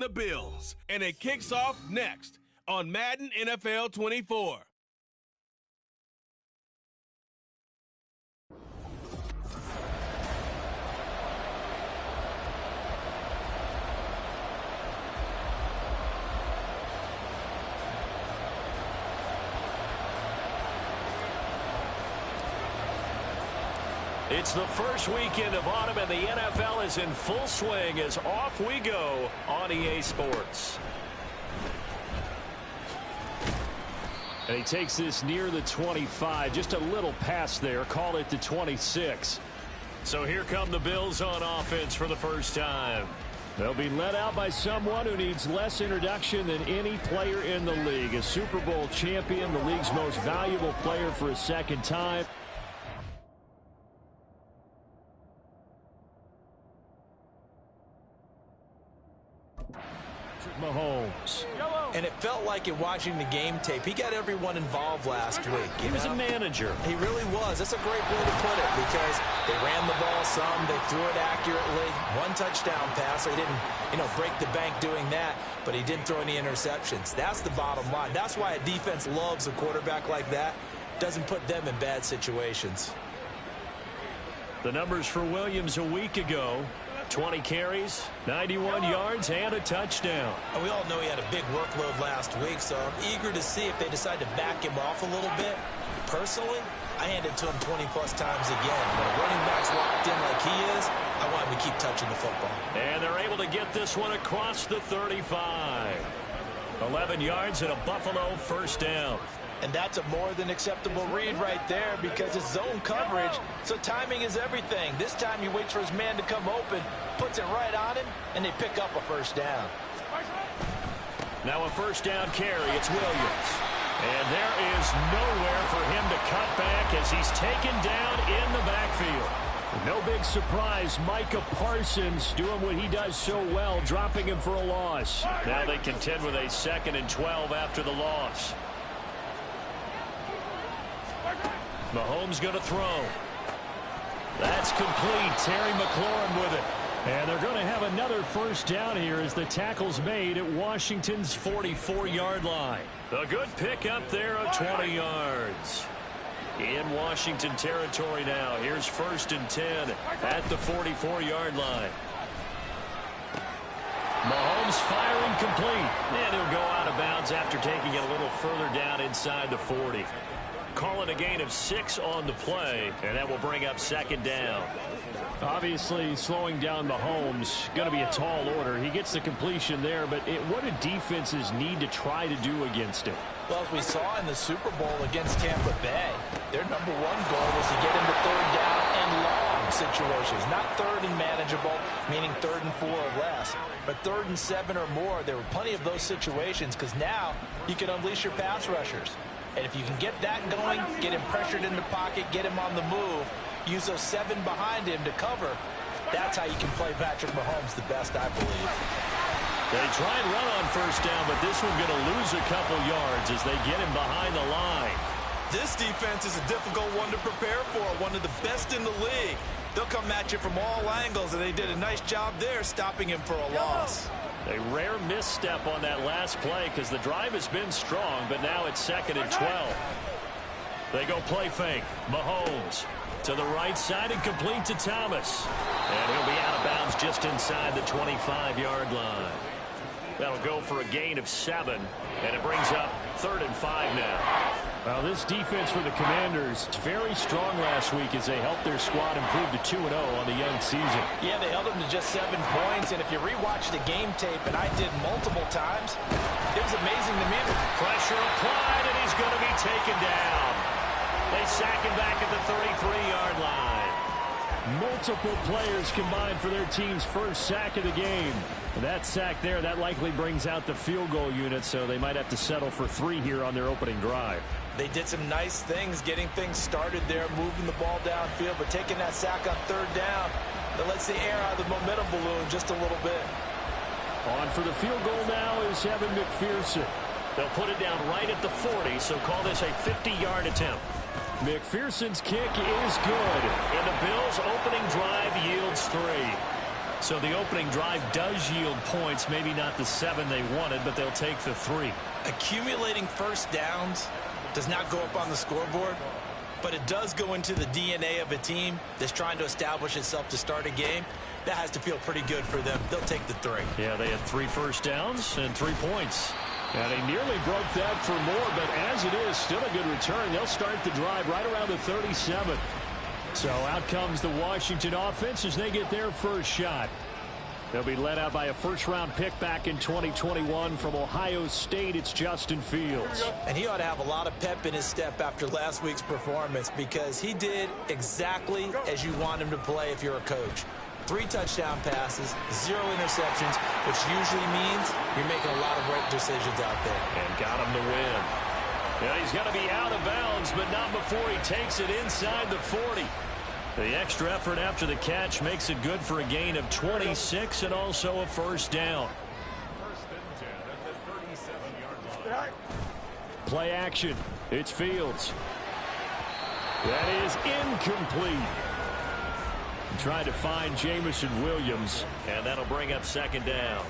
The Bills, and it kicks off next on Madden NFL 24. It's the first weekend of autumn, and the NFL is in full swing as off we go on EA Sports. And he takes this near the 25, just a little past there, call it the 26. So here come the Bills on offense for the first time. They'll be led out by someone who needs less introduction than any player in the league. A Super Bowl champion, the league's most valuable player for a second time. Mahomes. And it felt like in watching the game tape, he got everyone involved last week. He was a manager. He really was. That's a great way to put it because they ran the ball some, they threw it accurately. One touchdown pass. He didn't, break the bank doing that, but he didn't throw any interceptions. That's the bottom line. That's why a defense loves a quarterback like that. Doesn't put them in bad situations. The numbers for Williams a week ago. 20 carries, 91 yards, and a touchdown. And we all know he had a big workload last week, so I'm eager to see if they decide to back him off a little bit. Personally, I hand it to him 20-plus times again. When a running back's locked in like he is, I want him to keep touching the football. And they're able to get this one across the 35. 11 yards and a Buffalo first down. And that's a more than acceptable read right there because it's zone coverage, so timing is everything. This time he waits for his man to come open, puts it right on him, and they pick up a first down. Now a first down carry. It's Williams. And there is nowhere for him to cut back as he's taken down in the backfield. No big surprise, Micah Parsons doing what he does so well, dropping him for a loss. Now they contend with a 2nd and 12 after the loss. Mahomes going to throw. That's complete. Terry McLaurin with it. And they're going to have another first down here as the tackle's made at Washington's 44-yard line. A good pickup there of 20 yards. In Washington territory now. Here's 1st and 10 at the 44-yard line. Mahomes firing complete. And he'll go out of bounds after taking it a little further down inside the 40. Calling a gain of 6 on the play, and that will bring up 2nd down. Obviously, slowing down Mahomes, going to be a tall order. He gets the completion there, but what do defenses need to try to do against him? Well, as we saw in the Super Bowl against Tampa Bay, their number one goal was to get into 3rd down and long situations. Not 3rd and manageable, meaning 3rd and 4 or less, but 3rd and 7 or more. There were plenty of those situations because now you can unleash your pass rushers. And if you can get that going, get him pressured in the pocket, get him on the move, use those 7 behind him to cover, that's how you can play Patrick Mahomes the best, I believe. They try and run on first down, but this one's going to lose a couple yards as they get him behind the line. This defense is a difficult one to prepare for, one of the best in the league. They'll come at you from all angles, and they did a nice job there stopping him for a loss. A rare misstep on that last play because the drive has been strong, but now it's 2nd and 12. They go play fake. Mahomes to the right side and complete to Thomas. And he'll be out of bounds just inside the 25-yard line. That'll go for a gain of 7, and it brings up 3rd and 5 now. Well, this defense for the Commanders very strong last week as they helped their squad improve to 2-0 on the young season. Yeah, they held them to just 7 points, and if you rewatch the game tape, and I did multiple times, it was amazing to me. Pressure applied, and he's going to be taken down. They sack him back at the 33-yard line. Multiple players combined for their team's first sack of the game. And that sack there, that likely brings out the field goal unit, so they might have to settle for 3 here on their opening drive. They did some nice things, getting things started there, moving the ball downfield, but taking that sack on 3rd down, that lets the air out of the momentum balloon just a little bit. On for the field goal now is Evan McPherson. They'll put it down right at the 40, so call this a 50-yard attempt. McPherson's kick is good. And the Bills' opening drive yields 3. So the opening drive does yield points, maybe not the 7 they wanted, but they'll take the 3. Accumulating first downs does not go up on the scoreboard, but it does go into the DNA of a team that's trying to establish itself to start a game. That has to feel pretty good for them. They'll take the 3. Yeah, they had 3 first downs and 3 points. And they nearly broke that for more, but as it is, still a good return. They'll start the drive right around the 37. So out comes the Washington offense as they get their first shot. They'll be led out by a first-round pick back in 2021 from Ohio State. It's Justin Fields. And he ought to have a lot of pep in his step after last week's performance because he did exactly as you want him to play if you're a coach. 3 touchdown passes, 0 interceptions, which usually means you're making a lot of right decisions out there. And got him to win. Yeah, he's going to be out of bounds, but not before he takes it inside the 40. The extra effort after the catch makes it good for a gain of 26 and also a first down. Play action. It's Fields. That is incomplete. Trying to find Jamison Williams. And that'll bring up second down.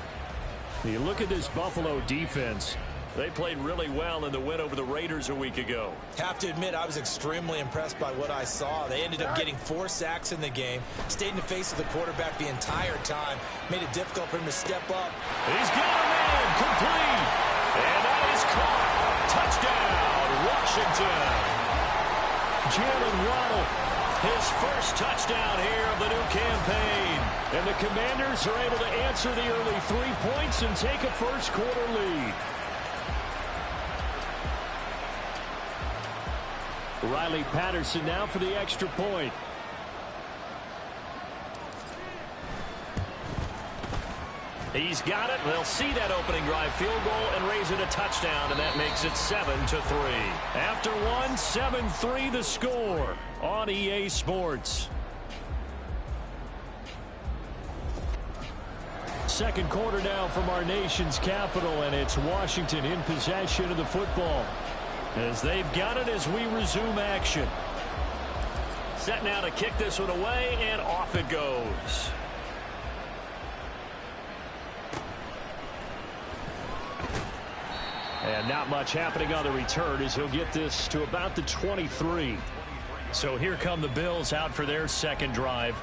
You look at this Buffalo defense. They played really well in the win over the Raiders a week ago. Have to admit, I was extremely impressed by what I saw. They ended up getting 4 sacks in the game, stayed in the face of the quarterback the entire time, made it difficult for him to step up. He's got a man, complete. And that is caught. Touchdown, Washington. Jalen Waddle. His first touchdown here of the new campaign. And the Commanders are able to answer the early 3 points and take a first-quarter lead. Riley Patterson now for the extra point. He's got it. They'll see that opening drive field goal and raise it a touchdown, and that makes it 7-3. After 1, 7-3 the score on EA Sports. Second quarter now from our nation's capital, and it's Washington in possession of the football. As they've got it as we resume action. Set now to kick this one away, and off it goes. And not much happening on the return as he'll get this to about the 23. So here come the Bills out for their second drive.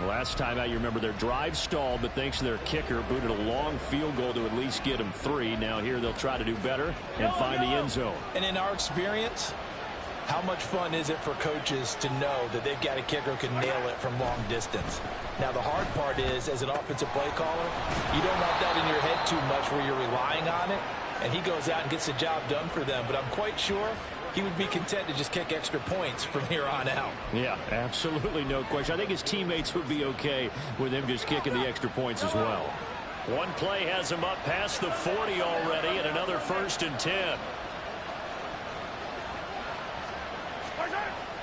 Last time out, you remember their drive stalled, but thanks to their kicker, booted a long field goal to at least get them 3. Now here they'll try to do better and find the end zone. And in our experience, how much fun is it for coaches to know that they've got a kicker who can nail it from long distance? Now the hard part is, as an offensive play caller, you don't want that in your head too much where you're relying on it, and he goes out and gets the job done for them. But I'm quite sure he would be content to just kick extra points from here on out. Yeah, absolutely no question. I think his teammates would be okay with him just kicking the extra points as well. One play has him up past the 40 already, and another 1st and 10.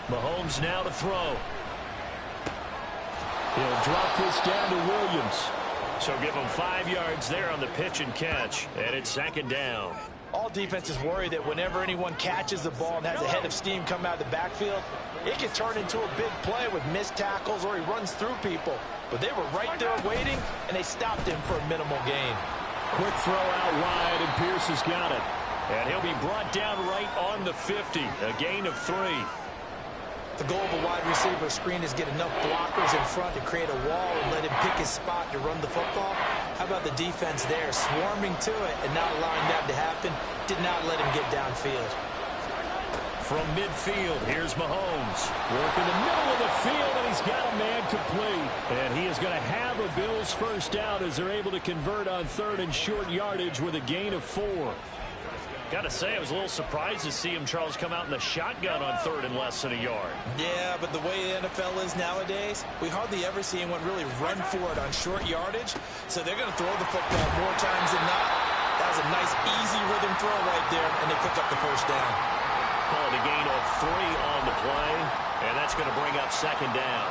Mahomes now to throw. He'll drop this down to Williams. So give him 5 yards there on the pitch and catch, and it's second down. All defenses worry that whenever anyone catches the ball and has a head of steam come out of the backfield, it can turn into a big play with missed tackles or he runs through people. But they were right there waiting, and they stopped him for a minimal gain. Quick throw out wide, and Pierce has got it. And he'll be brought down right on the 50, a gain of 3. The goal of a wide receiver screen is get enough blockers in front to create a wall and let him pick his spot to run the football. How about the defense there, swarming to it and not allowing that to happen? Did not let him get downfield. From midfield, here's Mahomes. Work in the middle of the field, and he's got a man complete. And he is going to have a Bills first down as they're able to convert on 3rd and short yardage with a gain of 4. Got to say, I was a little surprised to see him, Charles, come out in the shotgun on 3rd and less than a yard. Yeah, but the way the NFL is nowadays, we hardly ever see anyone really run for it on short yardage. So they're going to throw the football more times than not. That was a nice, easy rhythm throw right there, and they pick up the first down. Call it a gain of 3 on the play, and that's going to bring up second down.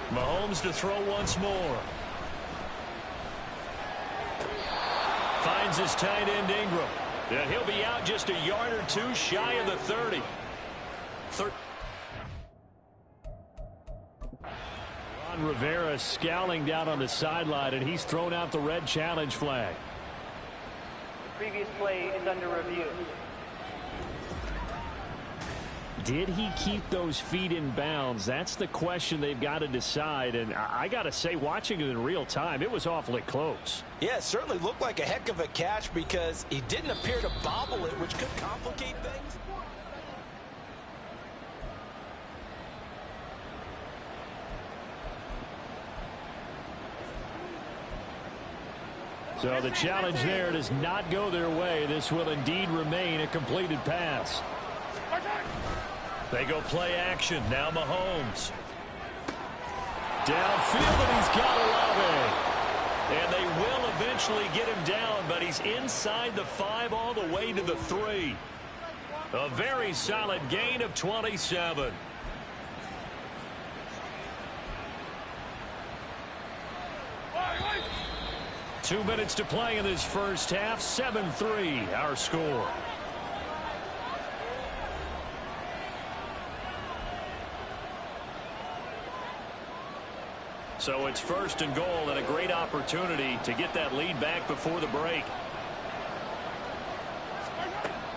Mahomes to throw once more. Finds his tight end Ingram. Yeah, he'll be out just a yard or two shy of the 30. Ron Rivera scowling down on the sideline, and he's thrown out the red challenge flag. The previous play is under review. Did he keep those feet in bounds? That's the question they've got to decide. And I got to say, watching it in real time, it was awfully close. Yeah, it certainly looked like a heck of a catch because he didn't appear to bobble it, which could complicate things. So the challenge there does not go their way. This will indeed remain a completed pass. They go play action. Now Mahomes. Downfield, and he's got Olave. And they will eventually get him down, but he's inside the 5 all the way to the 3. A very solid gain of 27. Two minutes to play in this first half. 7-3, our score. So it's first and goal, and a great opportunity to get that lead back before the break.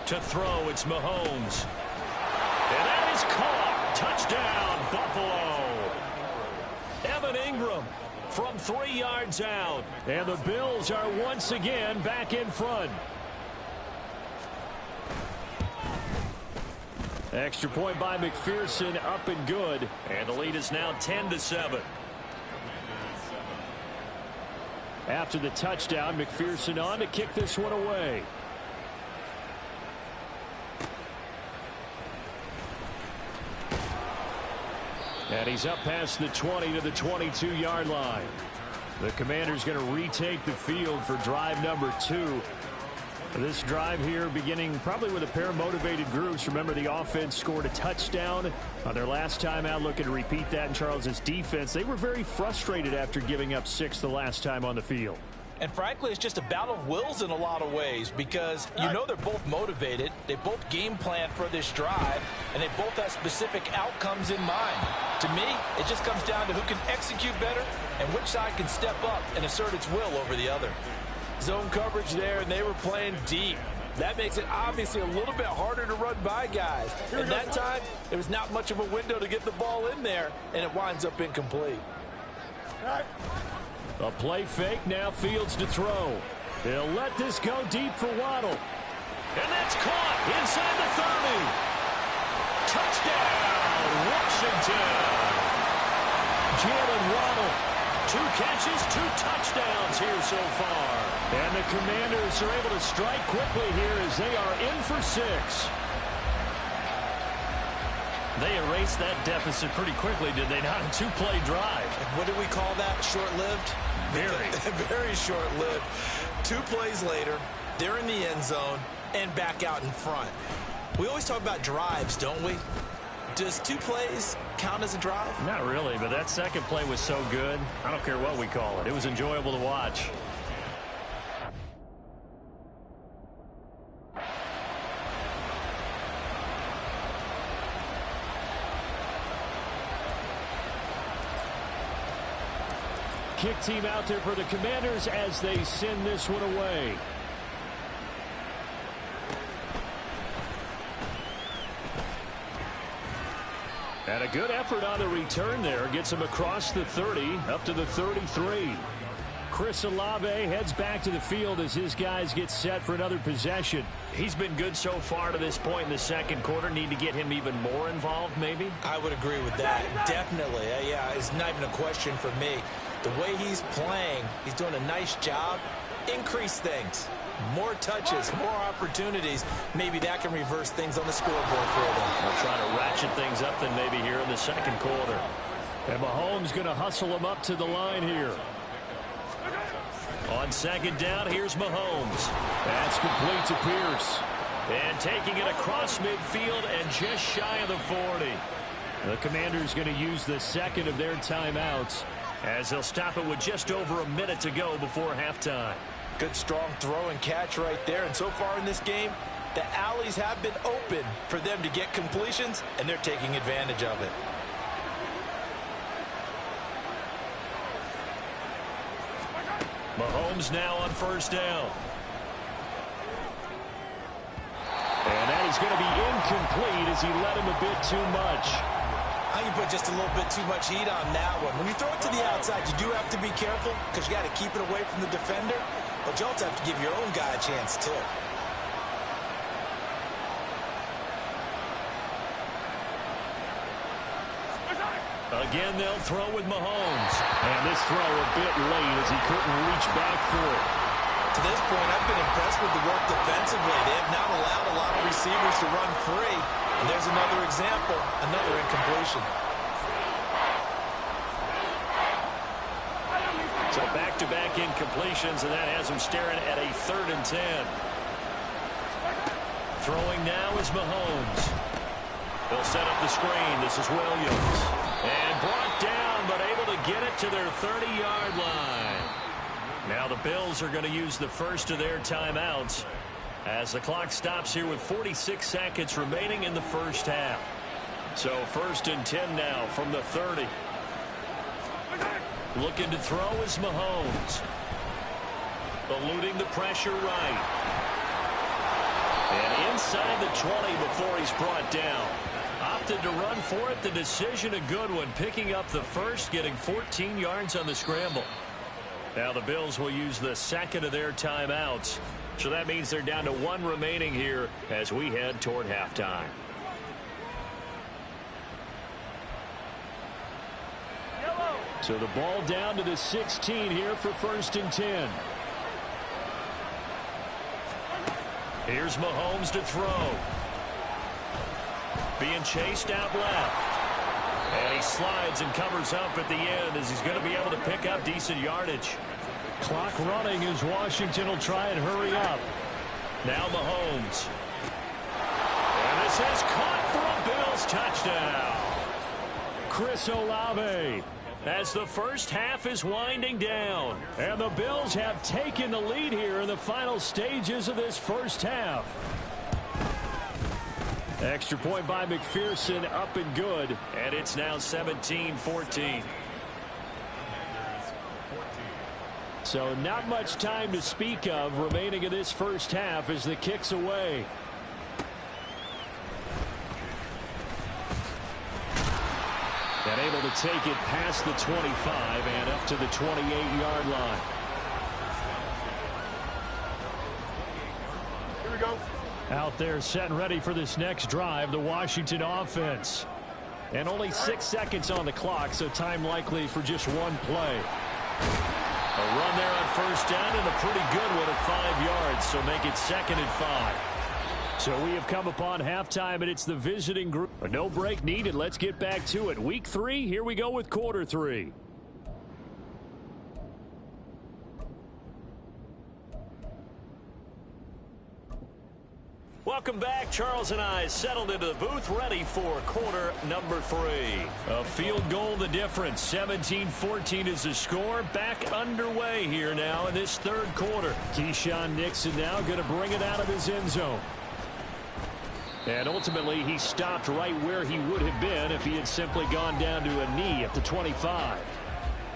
To throw, it's Mahomes. And that is caught. Touchdown, Buffalo. Evan Ingram from 3 yards out. And the Bills are once again back in front. Extra point by McPherson, up and good. And the lead is now 10-7. After the touchdown, McPherson on to kick this one away. And he's up past the 20 to the 22-yard line. The Commanders going to retake the field for drive number 2. This drive here beginning probably with a pair of motivated groups. Remember, the offense scored a touchdown on their last time out, looking to repeat that in Charles's defense. They were very frustrated after giving up 6 the last time on the field. And frankly, it's just a battle of wills in a lot of ways because you know they're both motivated. They both game plan for this drive, and they both have specific outcomes in mind. To me, it just comes down to who can execute better and which side can step up and assert its will over the other. Zone coverage there, and they were playing deep. That makes it obviously a little bit harder to run by guys. And that time, there was not much of a window to get the ball in there, and it winds up incomplete. A play fake, now Fields to throw. They'll let this go deep for Waddle. And that's caught inside the 30. Touchdown, Washington. Jalen Waddle. 2 catches, 2 touchdowns here so far. And the Commanders are able to strike quickly here as they are in for 6. They erased that deficit pretty quickly, did they not? A 2-play drive. What do we call that? Short-lived? Very. Very short-lived. 2 plays later, they're in the end zone and back out in front. We always talk about drives, don't we? Does 2 plays count as a drive? Not really, but that second play was so good. I don't care what we call it. It was enjoyable to watch. Kick team out there for the Commanders as they send this one away. And a good effort on the return there. Gets him across the 30, up to the 33. Chris Olave heads back to the field as his guys get set for another possession. He's been good so far to this point in the second quarter. Need to get him even more involved, maybe? I would agree with that. Definitely. Yeah, it's not even a question for me. The way he's playing, he's doing a nice job. Increase things. More touches, more opportunities. Maybe that can reverse things on the scoreboard for them. They'll try to ratchet things up then maybe here in the second quarter. And Mahomes going to hustle him up to the line here. On second down, here's Mahomes. That's complete to Pierce. And taking it across midfield and just shy of the 40. The Commanders going to use the second of their timeouts, as they'll stop it with just over a minute to go before halftime. Good, strong throw and catch right there. And so far in this game, the alleys have been open for them to get completions, and they're taking advantage of it. Mahomes now on first down. And that is going to be incomplete as he led him a bit too much. I can put just a little bit too much heat on that one. When you throw it to the outside, you do have to be careful because you got to keep it away from the defender, but you also have to give your own guy a chance too. Again, they'll throw with Mahomes. And this throw a bit late as he couldn't reach back for it. To this point, I've been impressed with the work defensively. They have not allowed a lot of receivers to run free. And there's another example, another incompletion. So back-to-back incompletions, and that has him staring at a 3rd and 10. Throwing now is Mahomes. They'll set up the screen. This is Williams. And brought down, but able to get it to their 30-yard line. Now the Bills are going to use the first of their timeouts as the clock stops here with 46 seconds remaining in the first half. So 1st and 10 now from the 30. Looking to throw is Mahomes. Eluding the pressure right. And inside the 20 before he's brought down. Opted to run for it. The decision a good one. Picking up the first, getting 14 yards on the scramble. Now the Bills will use the second of their timeouts. So that means they're down to 1 remaining here as we head toward halftime. So the ball down to the 16 here for 1st and 10. Here's Mahomes to throw. Being chased out left. And he slides and covers up at the end as he's going to be able to pick up decent yardage. Clock running as Washington will try and hurry up. Now Mahomes. And this is caught for a Bills touchdown. Chris Olave. As the first half is winding down. And the Bills have taken the lead here in the final stages of this first half. Extra point by McPherson, up and good. And it's now 17-14. So not much time to speak of remaining in this first half as the kick's away. And able to take it past the 25 and up to the 28-yard line. Here we go. Out there set and ready for this next drive, the Washington offense. And only 6 seconds on the clock, so time likely for just one play. A run there on first down and a pretty good one at 5 yards, so make it 2nd and 5. So we have come upon halftime, and it's the visiting group. No break needed. Let's get back to it. Week 3, here we go with quarter 3. Welcome back. Charles and I settled into the booth, ready for quarter number 3. A field goal the difference. 17-14 is the score. Back underway here now in this 3rd quarter. Keyshawn Nixon now going to bring it out of his end zone. And ultimately, he stopped right where he would have been if he had simply gone down to a knee at the 25.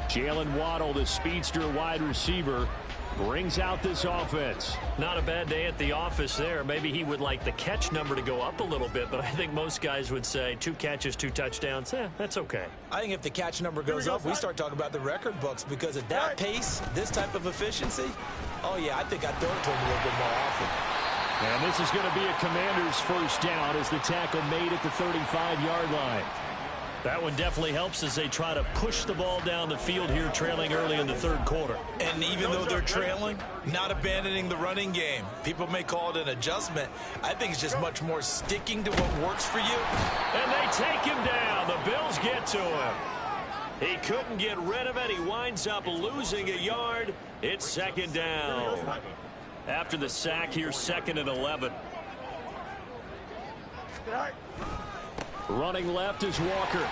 Jalen Waddle, the speedster wide receiver, brings out this offense. Not a bad day at the office there. Maybe he would like the catch number to go up a little bit, but I think most guys would say 2 catches, 2 touchdowns. That's okay. I think if the catch number goes up, we start talking about the record books because at that pace, this type of efficiency, oh yeah, I think I'd throw it to him a little bit more often. And this is going to be a Commander's first down as the tackle made at the 35-yard line. That one definitely helps as they try to push the ball down the field here, trailing early in the 3rd quarter. And even though they're trailing, not abandoning the running game. People may call it an adjustment. I think it's just much more sticking to what works for you. And they take him down. The Bills get to him. He couldn't get rid of it. He winds up losing a yard. It's 2nd down. After the sack here, 2nd and 11. Running left is Walker.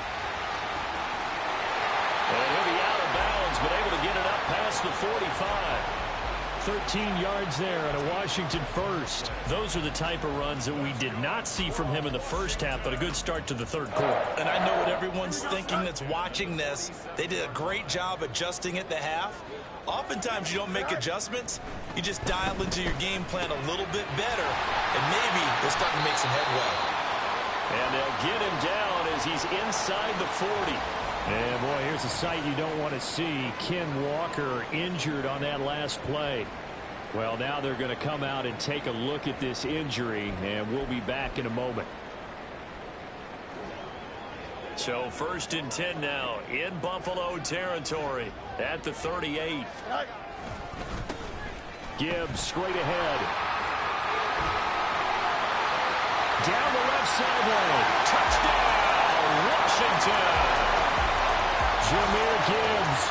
And he'll be out of bounds, but able to get it up past the 45. 13 yards there and a Washington first. Those are the type of runs that we did not see from him in the first half, but a good start to the third quarter. And I know what everyone's thinking that's watching this. They did a great job adjusting at the half. Oftentimes you don't make adjustments. You just dial into your game plan a little bit better, and maybe they're starting to make some headway. And they'll get him down as he's inside the 40. And, boy, here's a sight you don't want to see. Ken Walker injured on that last play. Well, now they're going to come out and take a look at this injury, and we'll be back in a moment. So 1st and 10 now in Buffalo territory at the 38. Gibbs straight ahead. Down the left sideline. Touchdown, Washington. Jahmyr Gibbs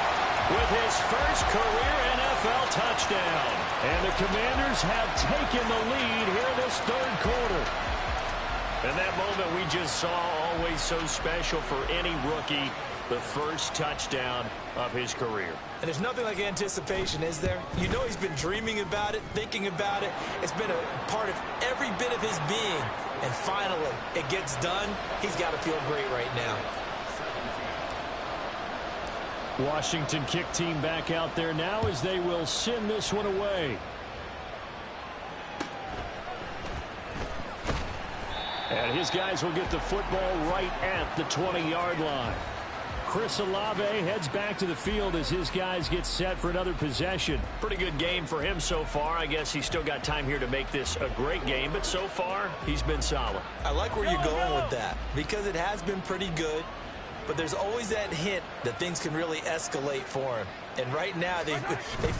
with his first career NFL touchdown. And the Commanders have taken the lead here in this third quarter. And that moment we just saw, always so special for any rookie, the first touchdown of his career. And there's nothing like anticipation, is there? You know he's been dreaming about it, thinking about it. It's been a part of every bit of his being. And finally, it gets done. He's got to feel great right now. Washington kick team back out there now as they will send this one away. And his guys will get the football right at the 20-yard line. Chris Olave heads back to the field as his guys get set for another possession. Pretty good game for him so far. I guess he's still got time here to make this a great game, but so far he's been solid. I like where you're going with that because it has been pretty good. But there's always that hint that things can really escalate for him. And right now, they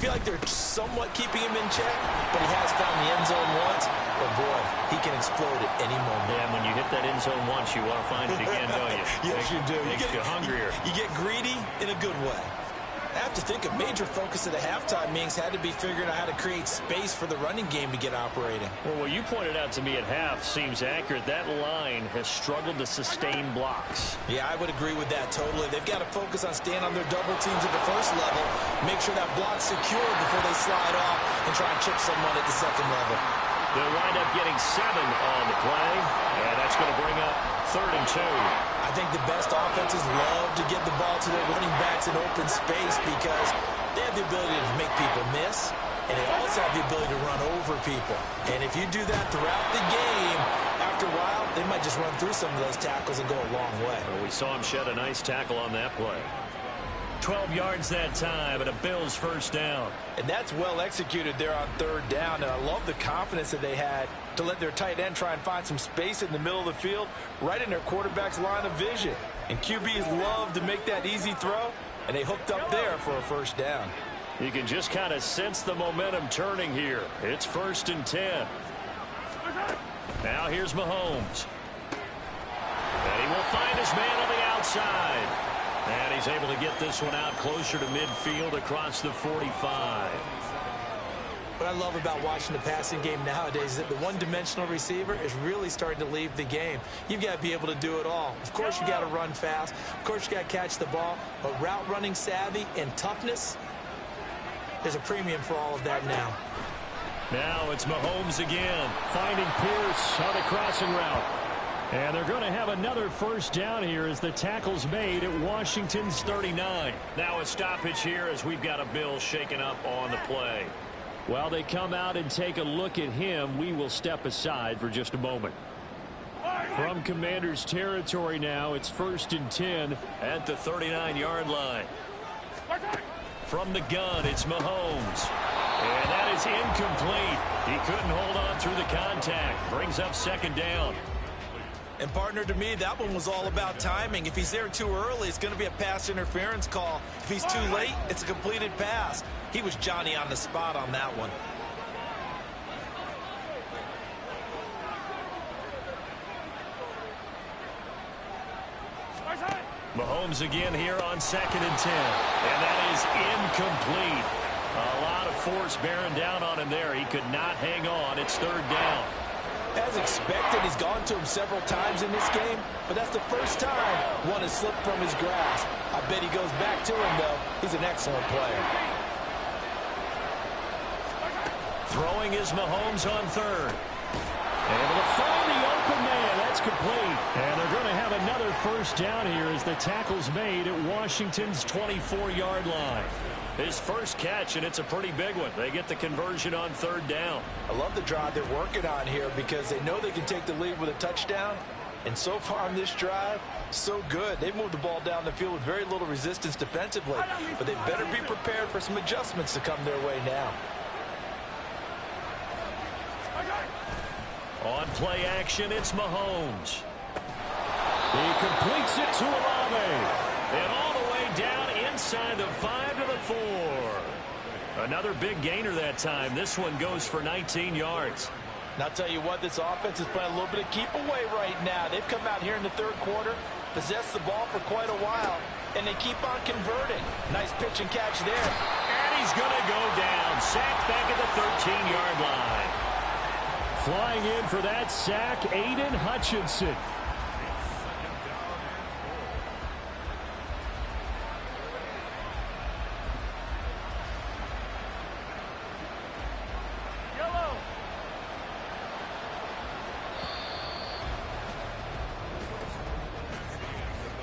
feel like they're somewhat keeping him in check, but he has found the end zone once. But, boy, he can explode at any moment. Yeah, when you hit that end zone once, you want to find it again, don't you? Yes, you do. Makes you hungrier. You get greedy in a good way. I have to think a major focus of the halftime meetings had to be figuring out how to create space for the running game to get operating. Well, what you pointed out to me at half seems accurate. That line has struggled to sustain blocks. Yeah, I would agree with that totally. They've got to focus on staying on their double teams at the first level, make sure that block's secure before they slide off and try and chip someone at the second level. They'll wind up getting 7 on the play, and that's going to bring up 3rd and 2. I think the best offenses love to get the ball to their running backs in open space because they have the ability to make people miss, and they also have the ability to run over people. And if you do that throughout the game, after a while, they might just run through some of those tackles and go a long way. Well, we saw him shed a nice tackle on that play. 12 yards that time, and a Bills first down. And that's well executed there on 3rd down, and I love the confidence that they had to let their tight end try and find some space in the middle of the field, right in their quarterback's line of vision. And QBs love to make that easy throw, and they hooked up there for a first down. You can just kind of sense the momentum turning here. It's 1st and 10. Now here's Mahomes. And he will find his man on the outside. And he's able to get this one out closer to midfield across the 45. What I love about watching the passing game nowadays is that the one-dimensional receiver is really starting to leave the game. You've got to be able to do it all. Of course, you got to run fast. Of course, you got to catch the ball. But route running savvy and toughness, there's a premium for all of that now. Now it's Mahomes again. Finding Pierce on the crossing route. And they're going to have another first down here as the tackle's made at Washington's 39. Now a stoppage here as we've got a Bill shaken up on the play. While they come out and take a look at him, we will step aside for just a moment. From Commanders territory now, it's 1st and 10 at the 39-yard line. From the gun, it's Mahomes. And that is incomplete. He couldn't hold on through the contact. Brings up 2nd down. And, partner, to me, that one was all about timing. If he's there too early, it's going to be a pass interference call. If he's too late, it's a completed pass. He was Johnny on the spot on that one. Mahomes again here on 2nd and 10. And that is incomplete. A lot of force bearing down on him there. He could not hang on. It's 3rd down. As expected, he's gone to him several times in this game, but that's the first time one has slipped from his grasp. I bet he goes back to him, though. He's an excellent player. Throwing is Mahomes on third. Able to find the open man. That's complete. And they're going to have another first down here as the tackle's made at Washington's 24-yard line. His first catch, and it's a pretty big one. They get the conversion on third down. I love the drive they're working on here because they know they can take the lead with a touchdown. And so far on this drive, so good. They've moved the ball down the field with very little resistance defensively. But they better be prepared for some adjustments to come their way now. On play action, it's Mahomes. He completes it to Olave. And all the way down inside the 5 to the 4. Another big gainer that time. This one goes for 19 yards. And I'll tell you what, this offense is playing a little bit of keep away right now. They've come out here in the third quarter, possessed the ball for quite a while, and they keep on converting. Nice pitch and catch there. And he's going to go down. Sacked back at the 13-yard line. Flying in for that sack, Aiden Hutchinson.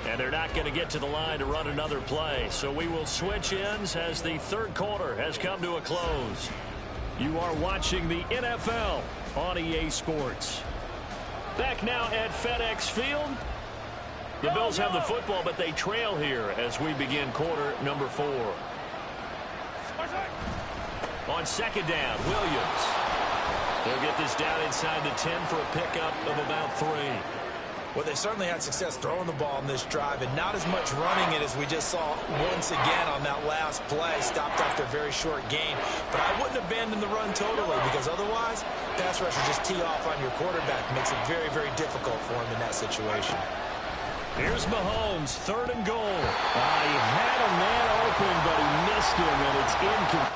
And they're not going to get to the line to run another play. So we will switch ends as the third quarter has come to a close. You are watching the NFL on EA Sports. Back now at FedEx Field. The Bills have the football, but they trail here as we begin quarter number 4. On second down, Williams. They'll get this down inside the 10 for a pickup of about 3. Well, they certainly had success throwing the ball in this drive and not as much running it as we just saw once again on that last play. Stopped after a very short gain. But I wouldn't abandon the run totally because otherwise, pass rushers just tee off on your quarterback. Makes it very, very difficult for him in that situation. Here's Mahomes, third and goal. He had a man open, but he missed him, and it's incomplete.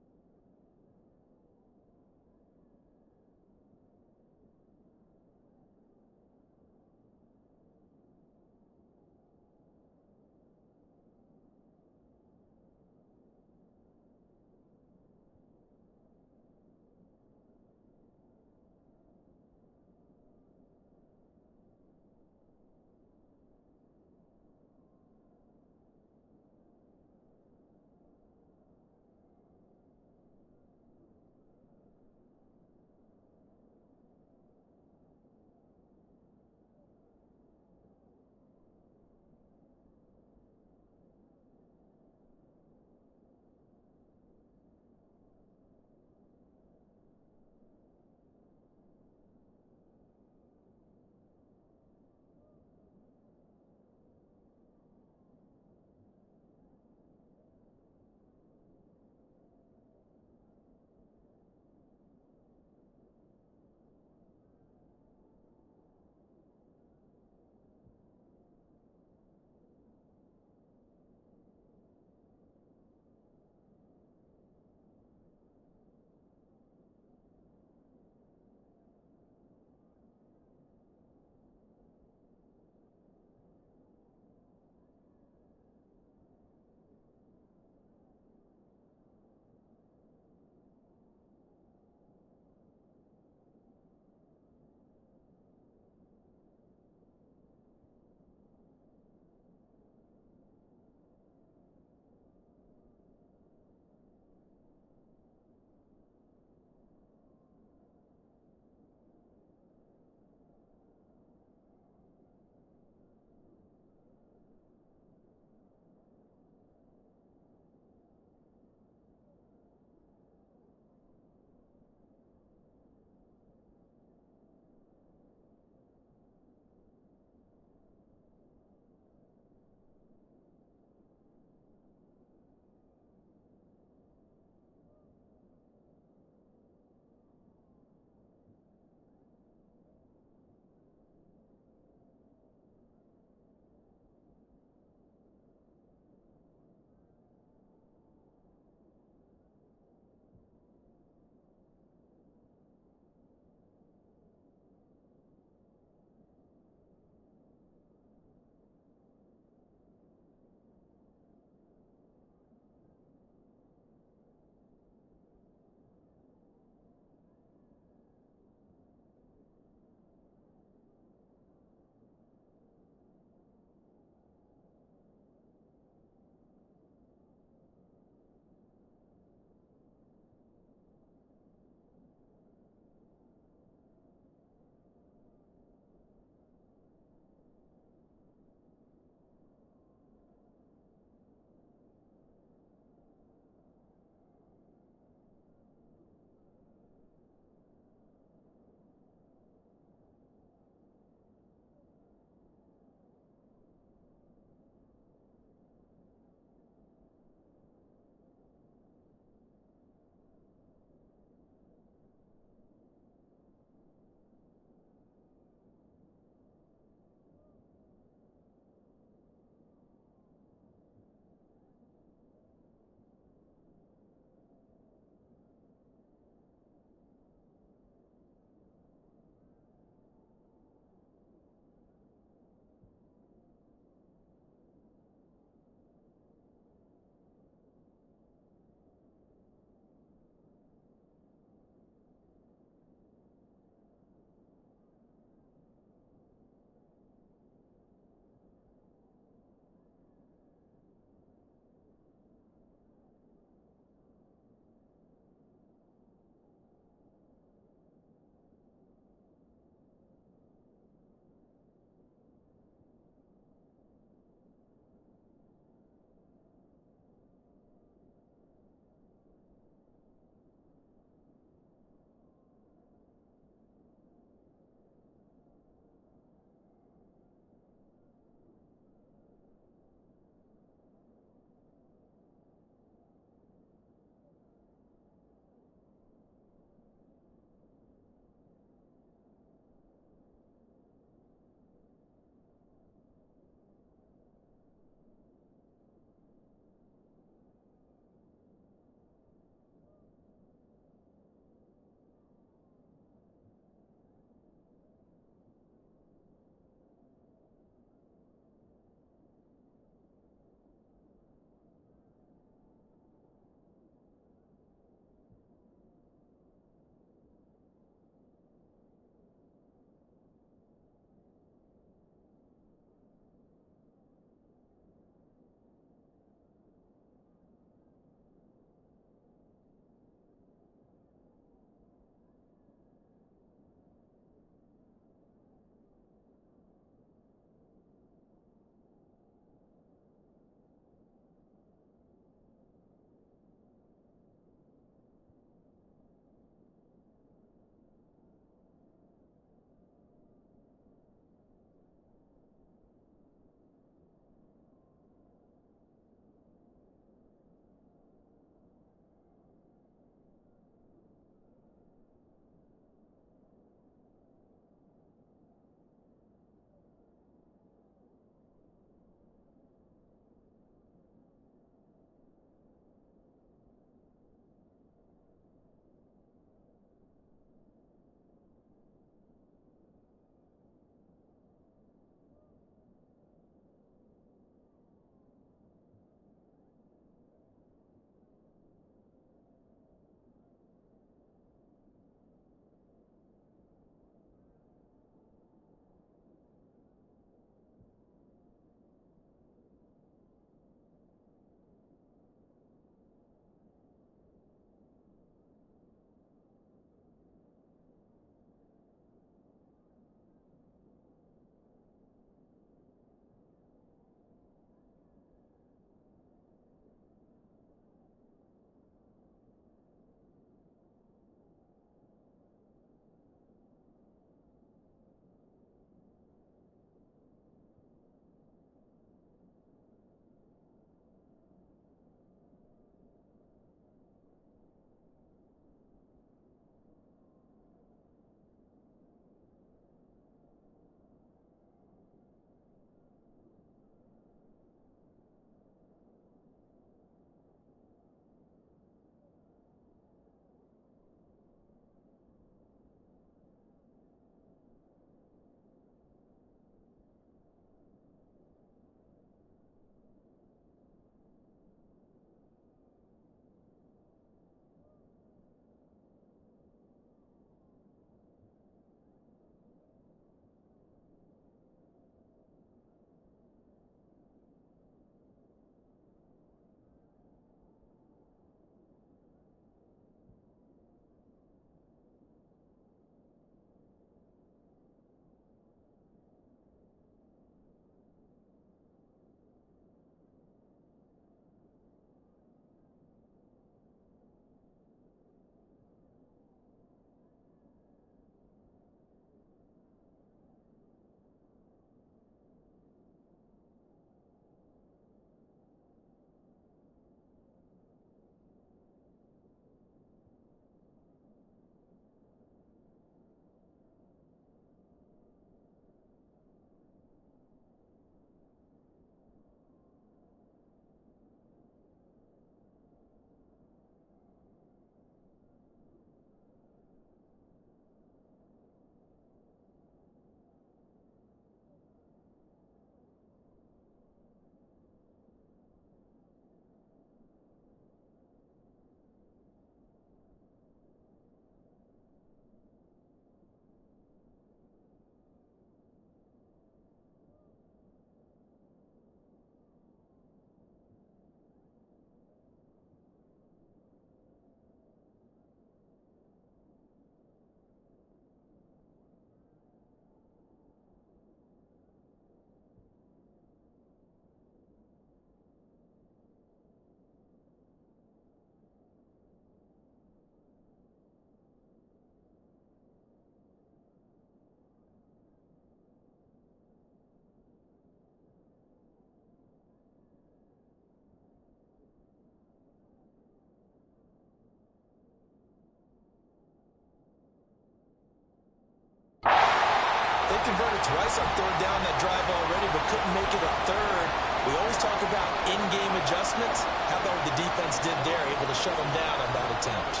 They converted twice on third down that drive already, but couldn't make it a third. We always talk about in-game adjustments. How about what the defense did there, able to shut them down on that attempt.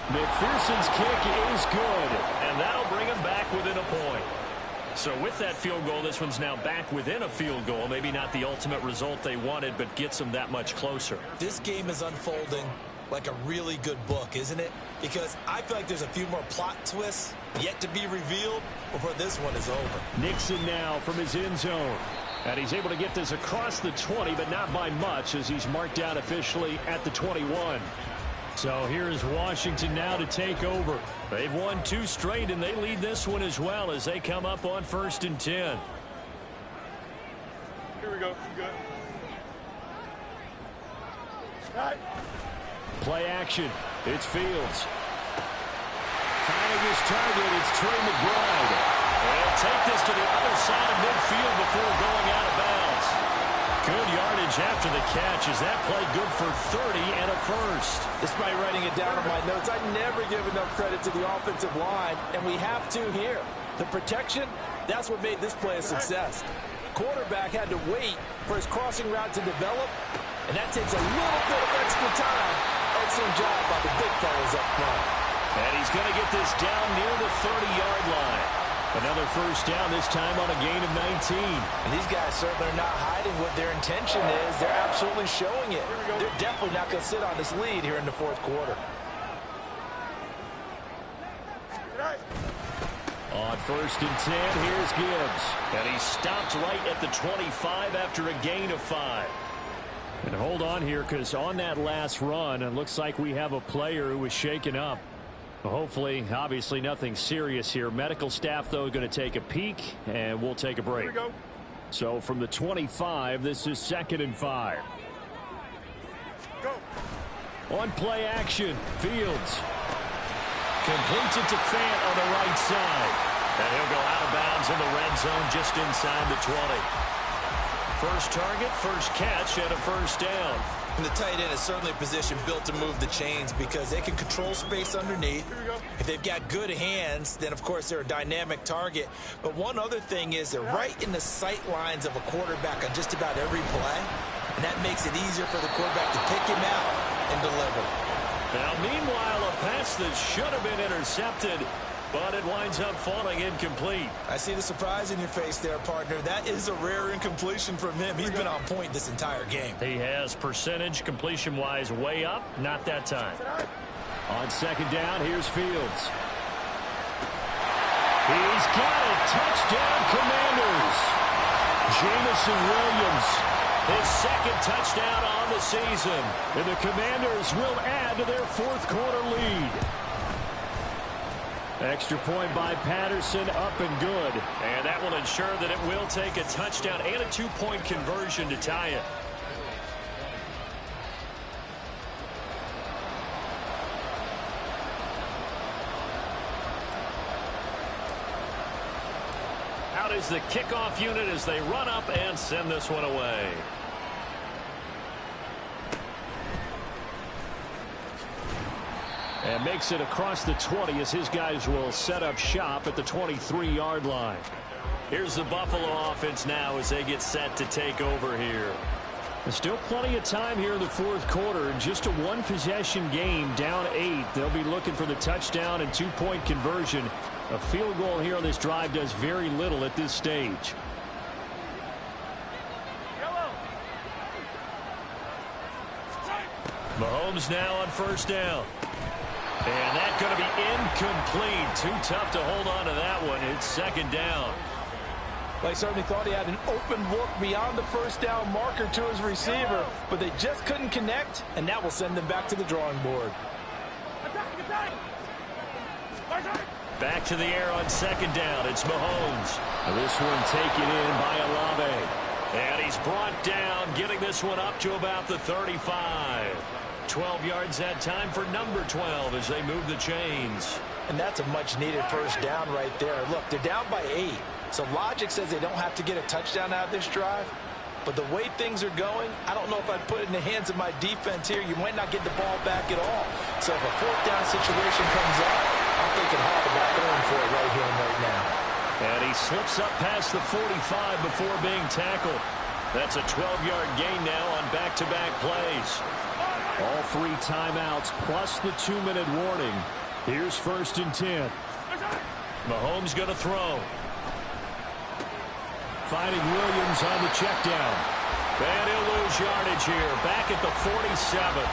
McPherson's kick is good, and that'll bring him back within a point. So with that field goal, this one's now back within a field goal. Maybe not the ultimate result they wanted, but gets them that much closer. This game is unfolding like a really good book, isn't it? Because I feel like there's a few more plot twists yet to be revealed before this one is over. Nixon now from his end zone. And he's able to get this across the 20, but not by much as he's marked out officially at the 21. So here's Washington now to take over. They've won 2 straight, and they lead this one as well as they come up on 1st and 10. Here we go. Good. Right. Play action. It's Fields. Finding his target, it's Trey McBride. They'll take this to the other side of midfield before going out of bounds. Good yardage after the catch. Is that play good for 30 and a first? Despite writing it down on my notes, I never give enough credit to the offensive line, and we have to here. The protection, that's what made this play a success. Quarterback had to wait for his crossing route to develop, and that takes a little bit of extra time. Excellent job by the big fellas up front. And he's going to get this down near the 30-yard line. Another first down, this time on a gain of 19. And these guys certainly are not hiding what their intention is. They're absolutely showing it. They're definitely not going to sit on this lead here in the 4th quarter. On 1st and 10, here's Gibbs. And he stopped right at the 25 after a gain of 5. And hold on here, because on that last run, it looks like we have a player who was shaken up. Hopefully, obviously nothing serious here. Medical staff, though, going to take a peek, and we'll take a break. Here we go. So from the 25, this is 2nd and 5. Go. On play action, Fields. Completes it to Fant on the right side. And he'll go out of bounds in the red zone just inside the 20. First target, first catch, and a first down. And the tight end is certainly a position built to move the chains because they can control space underneath. If they've got good hands, then, of course, they're a dynamic target. But one other thing is they're right in the sight lines of a quarterback on just about every play. And that makes it easier for the quarterback to pick him out and deliver. Now, meanwhile, a pass that should have been intercepted, but it winds up falling incomplete. I see the surprise in your face there, partner. That is a rare incompletion from him. He's been on point this entire game. He has percentage completion-wise way up. Not that time. On 2nd down, here's Fields. He's got it. Touchdown, Commanders. Jamison Williams. His 2nd touchdown on the season. And the Commanders will add to their 4th quarter lead. Extra point by Patterson, up and good. And that will ensure that it will take a touchdown and a 2-point conversion to tie it. Out is the kickoff unit as they run up and send this one away. And makes it across the 20 as his guys will set up shop at the 23-yard line. Here's the Buffalo offense now as they get set to take over here. There's still plenty of time here in the 4th quarter. Just a 1-possession game, down 8. They'll be looking for the touchdown and 2-point conversion. A field goal here on this drive does very little at this stage. Mahomes now on 1st down. And that's going to be incomplete. Too tough to hold on to that one. It's 2nd down. They certainly thought he had an open look beyond the 1st down marker to his receiver, but they just couldn't connect, and that will send them back to the drawing board. Back to the air on 2nd down. It's Mahomes. This one taken in by Olave. And he's brought down, getting this one up to about the 35. 12 yards that time for number 12 as they move the chains. And that's a much-needed first down right there. Look, they're down by 8. So logic says they don't have to get a touchdown out of this drive. But the way things are going, I don't know if I'd put it in the hands of my defense here. You might not get the ball back at all. So if a 4th down situation comes up, I'm thinking hard about going for it right here and right now. And he slips up past the 45 before being tackled. That's a 12-yard gain now on back-to-back plays. All 3 timeouts plus the 2-minute warning. Here's 1st and 10. Mahomes going to throw. Finding Williams on the check down. And he'll lose yardage here. Back at the 47.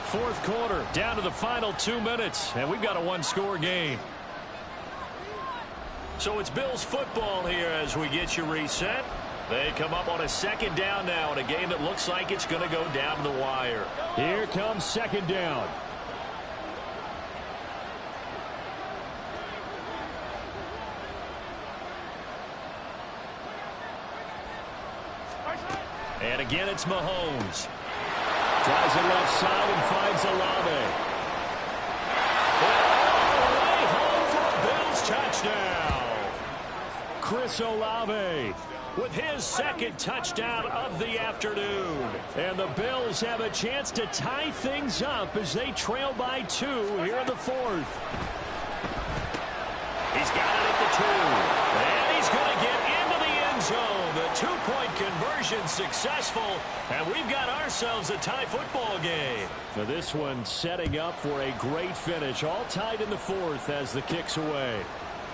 Fourth quarter, down to the final 2 minutes, and we've got a 1-score game. So it's Bills football here as we get you reset. They come up on a 2nd down now in a game that looks like it's going to go down to the wire. Here comes 2nd down. And again, it's Mahomes. Tries it left side and finds Olave. All the way home for a Bills touchdown. Chris Olave with his 2nd touchdown of the afternoon. And the Bills have a chance to tie things up as they trail by 2 here in the 4th. He's got it at the 2. And he's going to get into the end zone. The 2-point conversion successful. And we've got ourselves a tie football game. Now this one setting up for a great finish. All tied in the 4th as the kick's away.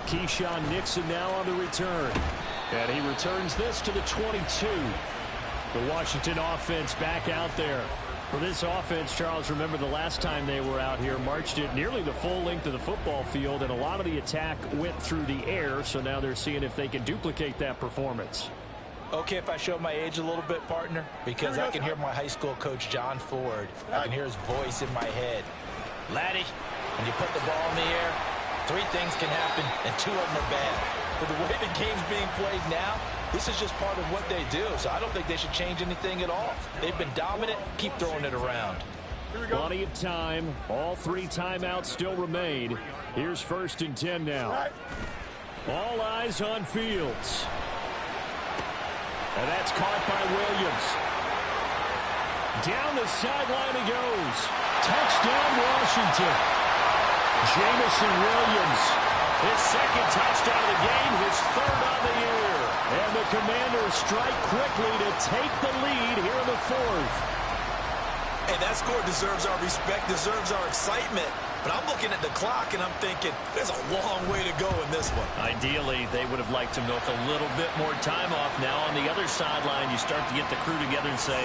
Keyshawn Nixon now on the return. And he returns this to the 22. The Washington offense back out there. For this offense, Charles, remember the last time they were out here, marched it nearly the full length of the football field, and a lot of the attack went through the air, so now they're seeing if they can duplicate that performance. Okay, if I show my age a little bit, partner, because I can hear my high school coach, John Ford. I can hear his voice in my head. Laddie, when you put the ball in the air, 3 things can happen, and 2 of them are bad. For the way the game's being played now, this is just part of what they do, so I don't think they should change anything at all. They've been dominant. Keep throwing it around. Plenty of time. All 3 timeouts still remain. Here's 1st and 10 now. All eyes on Fields. And that's caught by Williams. Down the sideline he goes. Touchdown, Washington. Jamison Williams. His 2nd touchdown of the game, his 3rd on the year. And the Commanders strike quickly to take the lead here in the 4th. Hey, that score deserves our respect, deserves our excitement. But I'm looking at the clock, and I'm thinking, there's a long way to go in this one. Ideally, they would have liked to milk a little bit more time off. Now on the other sideline, you start to get the crew together and say,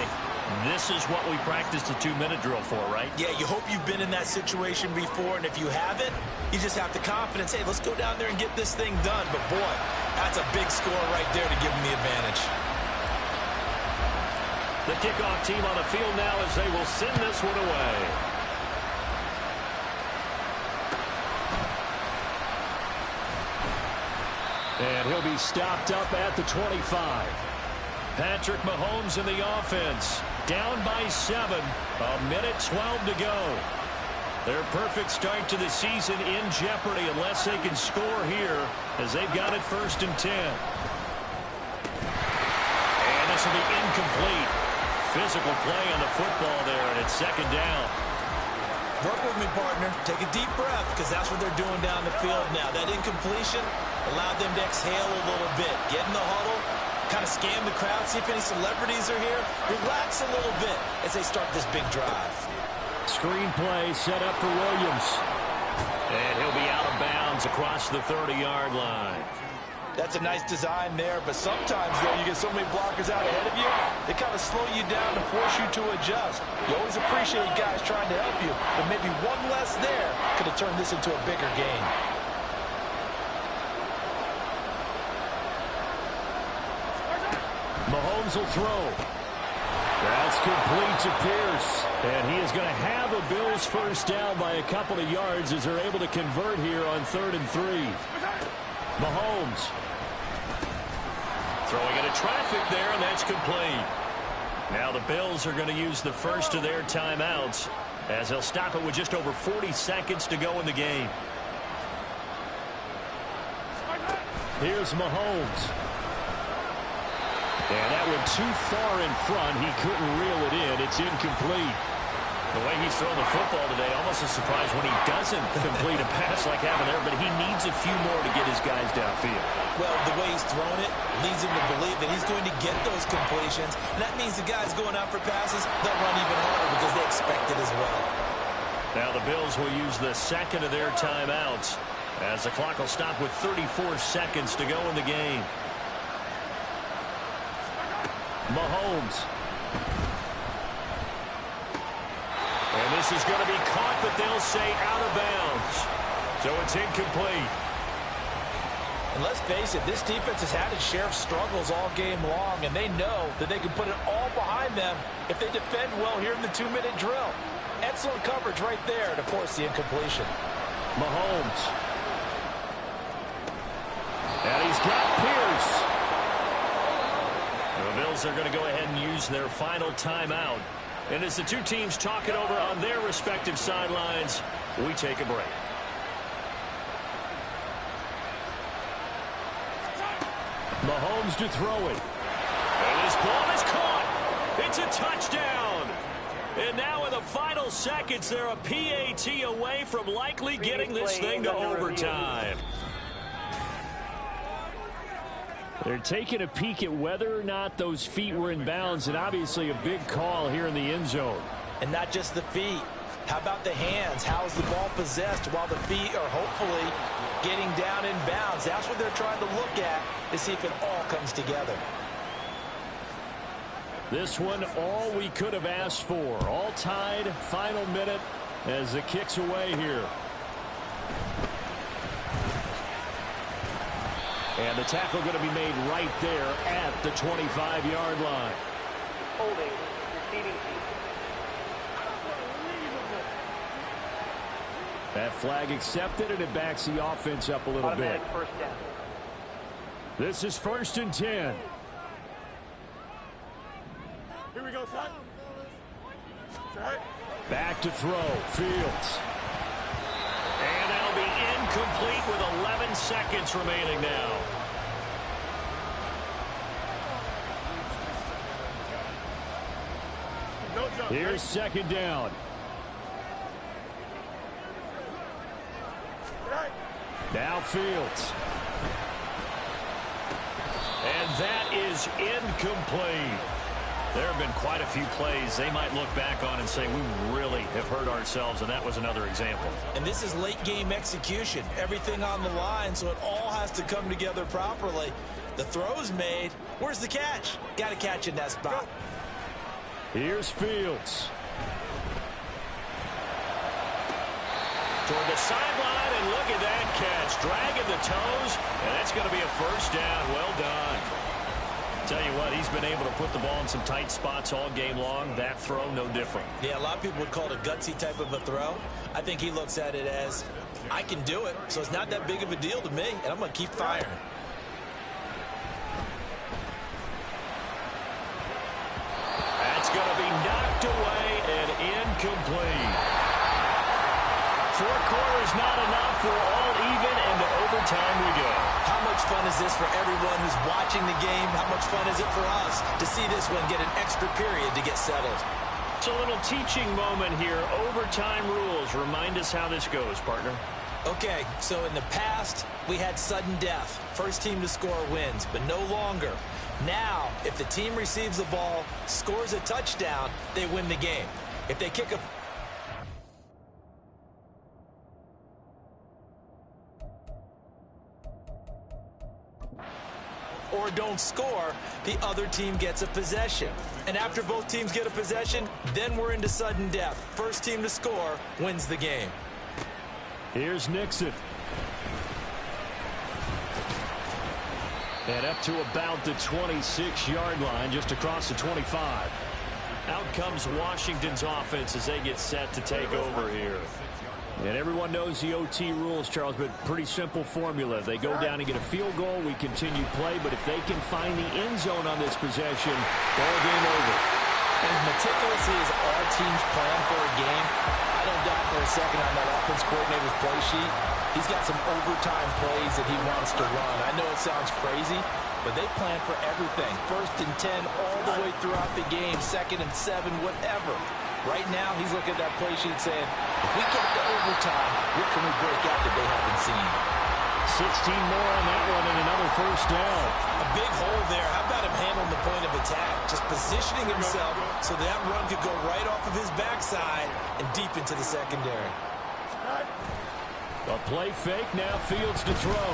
this is what we practiced a 2-minute drill for, right? Yeah, you hope you've been in that situation before, and if you haven't, you just have the confidence, hey, let's go down there and get this thing done. But, boy, that's a big score right there to give them the advantage. The kickoff team on the field now as they will send this one away. And he'll be stopped up at the 25. Patrick Mahomes in the offense. Down by 7. A minute 12 to go. Their perfect start to the season in jeopardy unless they can score here as they've got it 1st and 10. And this will be incomplete. Physical play on the football there, and it's 2nd down. Work with me, partner. Take a deep breath, because that's what they're doing down the field now. That incompletion allowed them to exhale a little bit. Get in the huddle, kind of scan the crowd, see if any celebrities are here. Relax a little bit as they start this big drive. Screen play set up for Williams. And he'll be out of bounds across the 30-yard line. That's a nice design there, but sometimes, though, you get so many blockers out ahead of you, they kind of slow you down to force you to adjust. You always appreciate guys trying to help you, but maybe one less there could have turned this into a bigger game. Mahomes will throw. That's complete to Pierce. And he is going to have a Bills 1st down by a couple of yards as they're able to convert here on 3rd and 3. Mahomes. Throwing into traffic there, and that's complete. Now the Bills are going to use the first of their timeouts as they'll stop it with just over 40 seconds to go in the game. Here's Mahomes. And that went too far in front. He couldn't reel it in. It's incomplete. The way he's thrown the football today, almost a surprise when he doesn't complete a pass like happened there, but he needs a few more to get his guys downfield. Well, the way he's thrown it leads him to believe that he's going to get those completions. And that means the guys going out for passes, they'll run even harder because they expect it as well. Now the Bills will use the second of their timeouts as the clock will stop with 34 seconds to go in the game. Mahomes. And this is going to be caught, but they'll say out of bounds. So it's incomplete. And let's face it, this defense has had its share of struggles all game long, and they know that they can put it all behind them if they defend well here in the 2-minute drill. Excellent coverage right there to force the incompletion. Mahomes. And he's got Pierce. The Bills are going to go ahead and use their final timeout. And as the two teams talk it over on their respective sidelines, we take a break. Mahomes to throw it. And this ball is caught. It's a touchdown. And now in the final seconds, they're a PAT away from likely getting this thing to overtime. They're taking a peek at whether or not those feet were in bounds, and obviously a big call here in the end zone. And not just the feet. How about the hands? How is the ball possessed while the feet are hopefully getting down in bounds? That's what they're trying to look at to see if it all comes together. This one, all we could have asked for. All tied, final minute as the kick's away here. And the tackle going to be made right there at the 25-yard line. Holding. Receiving. That flag accepted, and it backs the offense up a little bit. Automatic first down. This is 1st and 10. Here we go, son. Right. Back to throw. Fields. And that'll be incomplete with 11 seconds remaining now. No jump. Here's 2nd down. Right. Now Fields. And that is incomplete. There have been quite a few plays they might look back on and say, we really have hurt ourselves, and that was another example. And this is late game execution. Everything on the line, so it all has to come together properly. The throw's made. Where's the catch? Got to catch in that spot. Here's Fields. Toward the sideline, and look at that catch. Dragging the toes, and that's going to be a first down. Well done. Tell you what, he's been able to put the ball in some tight spots all game long. That throw, no different. Yeah, a lot of people would call it a gutsy type of a throw. I think he looks at it as, I can do it, so it's not that big of a deal to me, and I'm going to keep firing. That's going to be knocked away and incomplete. 4 quarters not enough. We're all even, and to overtime we go. How much fun is this for everyone who's watching the game? How much fun is it for us to see this one get an extra period to get settled? It's a little teaching moment here. Overtime rules. Remind us how this goes, partner. Okay, so in the past, we had sudden death. First team to score wins, but no longer. Now, if the team receives the ball, scores a touchdown, they win the game. If they kick a or don't score, the other team gets a possession. And after both teams get a possession, then we're into sudden death. First team to score wins the game. Here's Nixon. And up to about the 26-yard line, just across the 25. Out comes Washington's offense as they get set to take over here. And everyone knows the OT rules, Charles, but pretty simple formula. They go down and get a field goal, we continue play, but if they can find the end zone on this possession, ball game over. As meticulously as our teams plan for a game, I don't doubt for a second on that offense coordinator's play sheet, He's got some overtime plays that he wants to run. I know it sounds crazy, but they plan for everything. 1st and 10 all the way throughout the game, 2nd and 7, whatever. Right now, he's looking at that play sheet saying, if we get to overtime, what can we break out that they haven't seen? 16 more on that one and another first down. A big hole there. How about him handling the point of attack? Just positioning himself so that run could go right off of his backside and deep into the secondary. A play fake, now Fields to throw.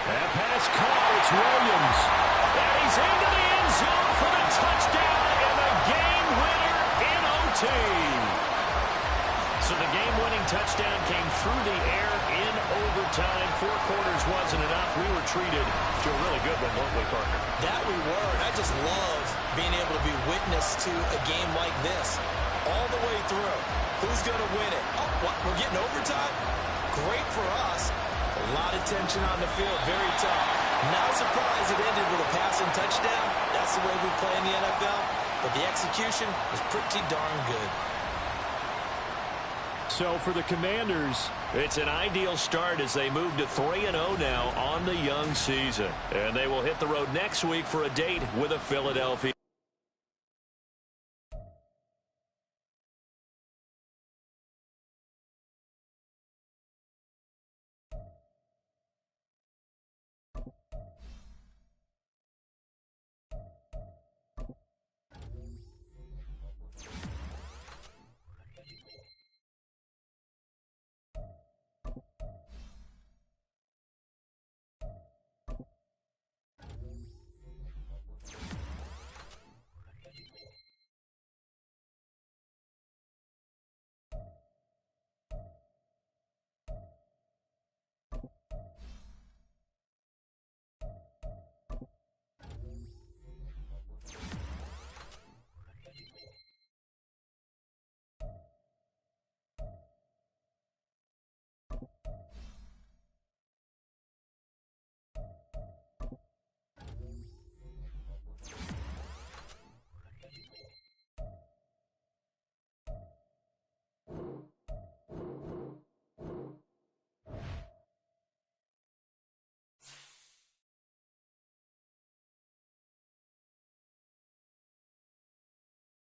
That pass caught, it's Williams. And he's into the end zone for the touchdown and the game winner in OT. So the game-winning touchdown came through the air in overtime. 4 quarters wasn't enough. We were treated to a really good one, weren't we, partner? That we were, and I just love being able to be witness to a game like this all the way through. Who's going to win it? Oh, what? We're getting overtime? Great for us. A lot of tension on the field. Very tough. Not surprised it ended with a passing touchdown. That's the way we play in the NFL. But the execution was pretty darn good. So for the Commanders, it's an ideal start as they move to 3-0 now on the young season. And they will hit the road next week for a date with a Philadelphia.